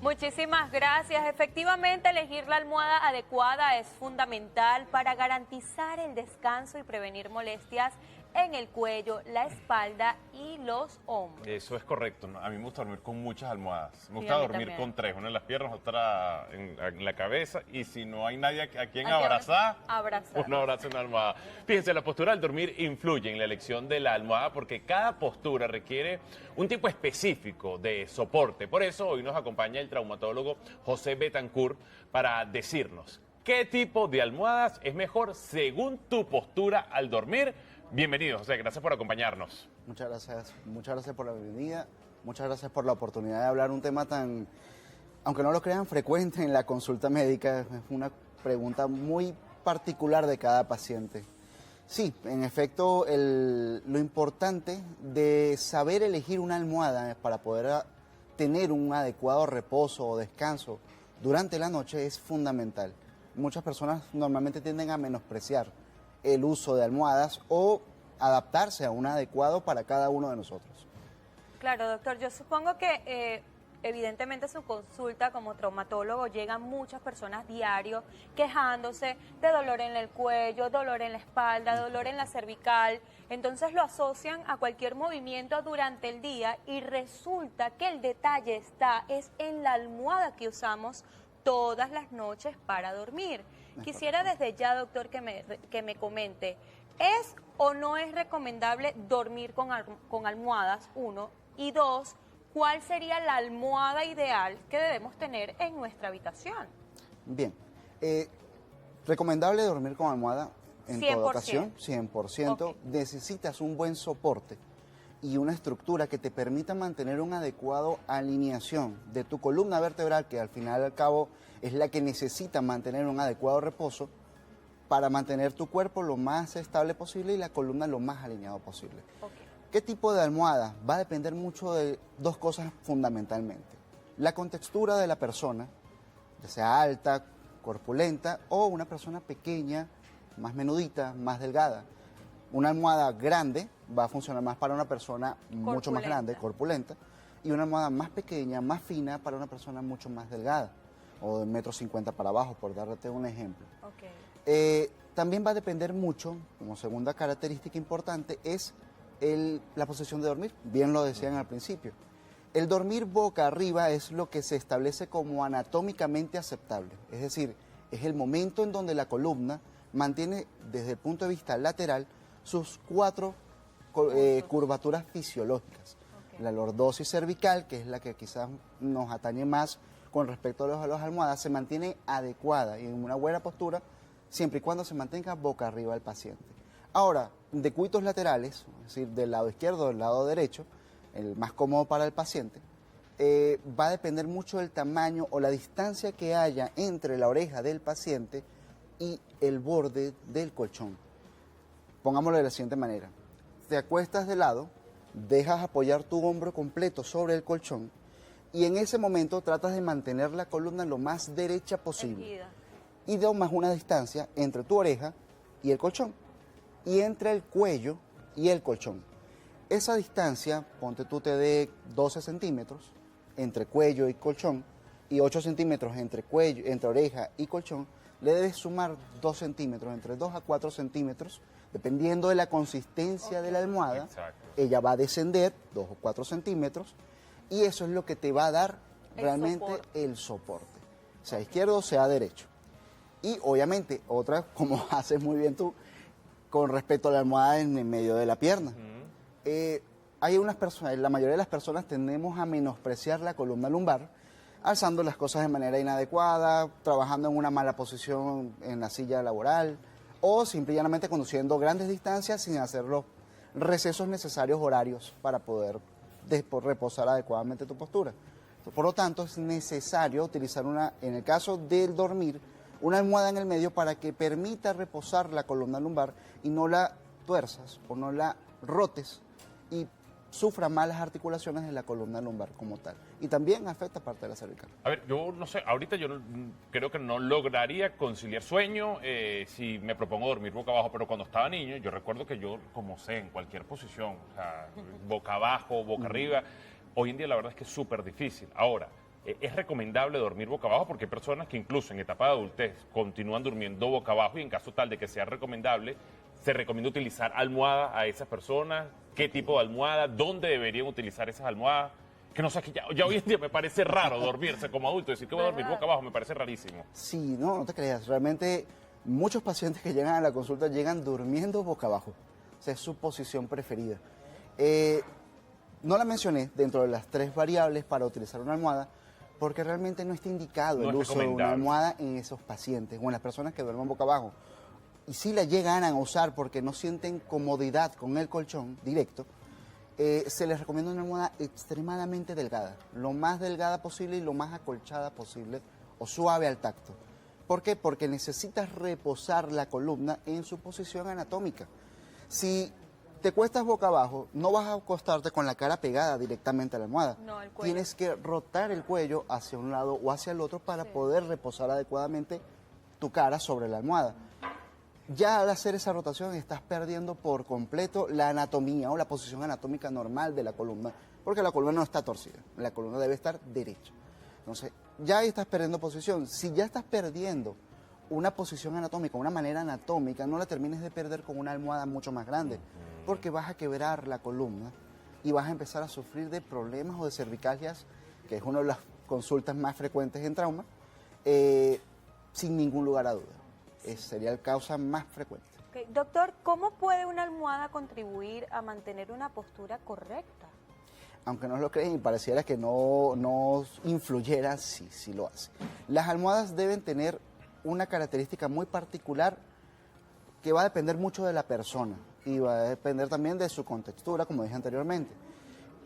Muchísimas gracias. Efectivamente, elegir la almohada adecuada es fundamental para garantizar el descanso y prevenir molestias en el cuello, la espalda y los hombros. Eso es correcto, ¿no? A mí me gusta dormir con muchas almohadas. Me Sí, gusta a mí dormir también. con tres, una en las piernas, otra en la cabeza. Y si no hay nadie a quien ¿A quién abrazar, abrazar? un abrazo en una almohada. Fíjense, la postura al dormir influye en la elección de la almohada porque cada postura requiere un tipo específico de soporte. Por eso hoy nos acompaña el traumatólogo José Betancourt para decirnos qué tipo de almohadas es mejor según tu postura al dormir. Bienvenido, José, gracias por acompañarnos. Muchas gracias por la bienvenida, muchas gracias por la oportunidad de hablar un tema tan, aunque no lo crean, frecuente en la consulta médica. Es una pregunta muy particular de cada paciente. Sí, en efecto, lo importante de saber elegir una almohada para poder tener un adecuado reposo o descanso durante la noche es fundamental. Muchas personas normalmente tienden a menospreciar el uso de almohadas o adaptarse a un adecuado para cada uno de nosotros. Claro, doctor, yo supongo que evidentemente su consulta como traumatólogo llegan muchas personas diario quejándose de dolor en el cuello, dolor en la espalda, dolor en la cervical. Entonces lo asocian a cualquier movimiento durante el día y resulta que el detalle es en la almohada que usamos todas las noches para dormir. Quisiera desde ya, doctor, que me comente, ¿es o no es recomendable dormir con almohadas, uno? Y dos, ¿cuál sería la almohada ideal que debemos tener en nuestra habitación? Bien, recomendable dormir con almohada en 100%. toda ocasión, 100%. Ok. Necesitas un buen soporte y una estructura que te permita mantener una adecuada alineación de tu columna vertebral, que al final y al cabo es la que necesita mantener un adecuado reposo para mantener tu cuerpo lo más estable posible y la columna lo más alineado posible. Ok. ¿Qué tipo de almohada? Va a depender mucho de dos cosas fundamentalmente. La contextura de la persona, ya sea alta, corpulenta o una persona pequeña, más menudita, más delgada. Una almohada grande va a funcionar más para una persona mucho más grande, corpulenta, y una almohada más pequeña, más fina para una persona mucho más delgada, o de 1,50 m para abajo, por darte un ejemplo. Ok. También va a depender mucho, como segunda característica importante, es la posición de dormir. Bien lo decían al principio. El dormir boca arriba es lo que se establece como anatómicamente aceptable. Es decir, es el momento en donde la columna mantiene, desde el punto de vista lateral, sus cuatro curvaturas fisiológicas. Ok. La lordosis cervical, que es la que quizás nos atañe más con respecto a las almohadas, se mantiene adecuada y en una buena postura, siempre y cuando se mantenga boca arriba el paciente. Ahora, decúbitos laterales, es decir, del lado izquierdo o del lado derecho, el más cómodo para el paciente, va a depender mucho del tamaño o la distancia que haya entre la oreja del paciente y el borde del colchón. Pongámoslo de la siguiente manera. Te acuestas de lado, dejas apoyar tu hombro completo sobre el colchón y en ese momento tratas de mantener la columna lo más derecha posible. Erguida. Y tomas una distancia entre tu oreja y el colchón y entre el cuello y el colchón. Esa distancia, ponte tú, te dé 12 centímetros entre cuello y colchón y 8 centímetros entre cuello, entre oreja y colchón, le debes sumar 2 centímetros, entre 2 a 4 centímetros, dependiendo de la consistencia de la almohada. Exacto. Ella va a descender 2 o 4 centímetros y eso es lo que te va a dar realmente el soporte, sea izquierdo o sea derecho. Y obviamente, otra, como haces muy bien tú, con respecto a la almohada en el medio de la pierna. Hay unas personas, la mayoría de las personas tendemos a menospreciar la columna lumbar, alzando las cosas de manera inadecuada, trabajando en una mala posición en la silla laboral, o simple y llanamente conduciendo grandes distancias sin hacer los recesos necesarios horarios para poder reposar adecuadamente tu postura. Por lo tanto, es necesario utilizar en el caso del dormir, una almohada en el medio para que permita reposar la columna lumbar y no la tuerzas o no la rotes y sufra malas articulaciones de la columna lumbar como tal. Y también afecta parte de la cervical. A ver, yo no sé, ahorita yo creo que no lograría conciliar sueño si me propongo dormir boca abajo, pero cuando estaba niño, yo recuerdo que yo, como sé, en cualquier posición, o sea, boca abajo, boca arriba, hoy en día la verdad es que es súper difícil. Ahora, ¿Es recomendable dormir boca abajo? Porque hay personas que incluso en etapa de adultez continúan durmiendo boca abajo y en caso tal de que sea recomendable, ¿se recomienda utilizar almohada a esas personas? ¿Qué tipo de almohada? ¿Dónde deberían utilizar esas almohadas? Que no sé, que ya hoy en día me parece raro dormirse como adulto, decir que voy a dormir boca abajo me parece rarísimo. Sí, no te creas. Realmente muchos pacientes que llegan a la consulta llegan durmiendo boca abajo. O sea, es su posición preferida. No la mencioné dentro de las 3 variables para utilizar una almohada, porque realmente no está indicado No el es uso de una recomendable. almohada en esos pacientes o en las personas que duermen boca abajo. Y si la llegan a usar porque no sienten comodidad con el colchón directo, se les recomienda una almohada extremadamente delgada, lo más delgada posible y lo más acolchada posible o suave al tacto. ¿Por qué? Porque necesitas reposar la columna en su posición anatómica. Si te cuestas boca abajo, no vas a acostarte con la cara pegada directamente a la almohada. No, el cuello. Tienes que rotar el cuello hacia un lado o hacia el otro para Sí. poder reposar adecuadamente tu cara sobre la almohada. Ya al hacer esa rotación estás perdiendo por completo la anatomía o la posición anatómica normal de la columna, porque la columna no está torcida, la columna debe estar derecha. Entonces, ya ahí estás perdiendo posición. Si ya estás perdiendo una posición anatómica, una manera anatómica, no la termines de perder con una almohada mucho más grande, porque vas a quebrar la columna y vas a empezar a sufrir de problemas o de cervicalgias, que es una de las consultas más frecuentes en trauma, sin ningún lugar a duda. Sería la causa más frecuente. Ok, doctor, ¿cómo puede una almohada contribuir a mantener una postura correcta? Aunque no lo creen y pareciera que no influyera, sí lo hace. Las almohadas deben tener una característica muy particular que va a depender mucho de la persona y va a depender también de su contextura, como dije anteriormente.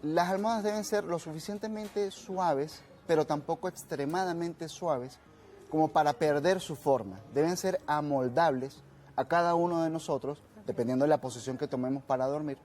Las almohadas deben ser lo suficientemente suaves, pero tampoco extremadamente suaves, como para perder su forma. Deben ser amoldables a cada uno de nosotros, dependiendo de la posición que tomemos para dormir,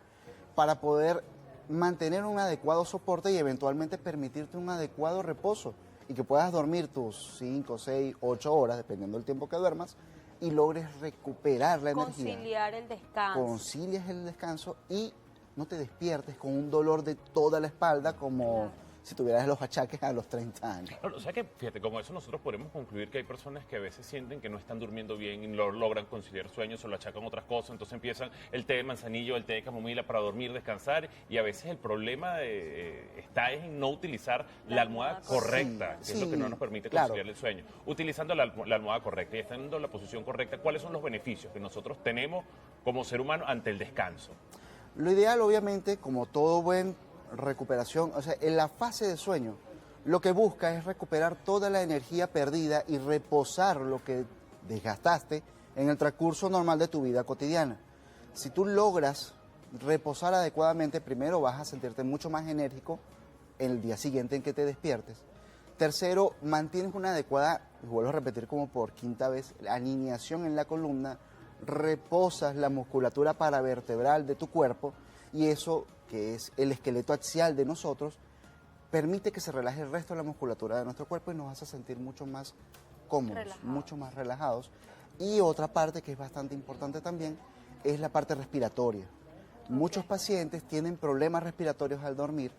para poder mantener un adecuado soporte y eventualmente permitirte un adecuado reposo y que puedas dormir tus 5, 6, 8 horas, dependiendo del tiempo que duermas, y logres recuperar la energía. Conciliar el descanso. Concilies el descanso y no te despiertes con un dolor de toda la espalda como si tuvieras los achaques a los 30 años. Claro, o sea que, fíjate, con eso nosotros podemos concluir que hay personas que a veces sienten que no están durmiendo bien y no logran conciliar sueños o lo achacan a otras cosas, entonces empiezan el té de manzanillo, el té de camomila para dormir, descansar, y a veces el problema está en no utilizar la almohada correcta, Sí, que es lo que sí, no nos permite claro. conciliar el sueño. Utilizando la almohada correcta y estando en la posición correcta, ¿cuáles son los beneficios que nosotros tenemos como ser humano ante el descanso? Lo ideal, obviamente, como todo buen recuperación, o sea, en la fase de sueño, lo que busca es recuperar toda la energía perdida y reposar lo que desgastaste en el transcurso normal de tu vida cotidiana. Si tú logras reposar adecuadamente, primero vas a sentirte mucho más enérgico el día siguiente en que te despiertes. Tercero, mantienes una adecuada, y vuelvo a repetir como por 5ª vez, alineación en la columna, reposas la musculatura paravertebral de tu cuerpo y eso, que es el esqueleto axial de nosotros, permite que se relaje el resto de la musculatura de nuestro cuerpo y nos hace sentir mucho más cómodos, Relajados. mucho más relajados. Y otra parte que es bastante importante también es la parte respiratoria. Muchos pacientes tienen problemas respiratorios al dormir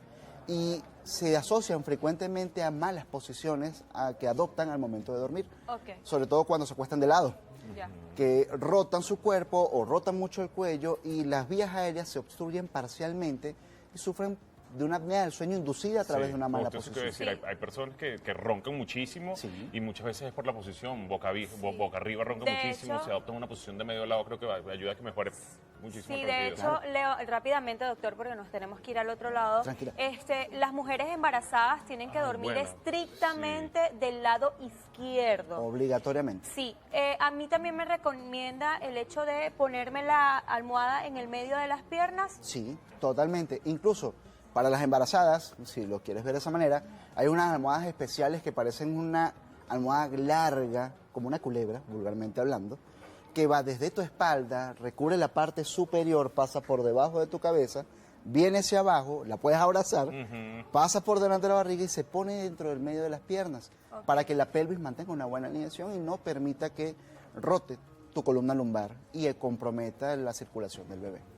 y se asocian frecuentemente a malas posiciones que adoptan al momento de dormir, Ok, sobre todo cuando se acuestan de lado, ya. que rotan su cuerpo o rotan mucho el cuello y las vías aéreas se obstruyen parcialmente y sufren de una apnea del sueño inducida a través Sí, de una mala justo eso que posición. iba a decir, hay personas que roncan muchísimo Sí. y muchas veces es por la posición, boca arriba roncan De muchísimo, hecho- se adoptan una posición de medio lado, creo que ayuda a que mejore muchísimo Sí, el de rendimiento. hecho, Leo, rápidamente, doctor, porque nos tenemos que ir al otro lado. Tranquila. Las mujeres embarazadas tienen que dormir bueno, estrictamente del lado izquierdo. Obligatoriamente. Sí, a mí también me recomienda el hecho de ponerme la almohada en el medio de las piernas. Sí, totalmente. Incluso para las embarazadas, si lo quieres ver de esa manera, hay unas almohadas especiales que parecen una almohada larga, como una culebra, vulgarmente hablando, que va desde tu espalda, recubre la parte superior, pasa por debajo de tu cabeza, viene hacia abajo, la puedes abrazar, pasa por delante de la barriga y se pone dentro del medio de las piernas, para que la pelvis mantenga una buena alineación y no permita que rote tu columna lumbar y comprometa la circulación del bebé.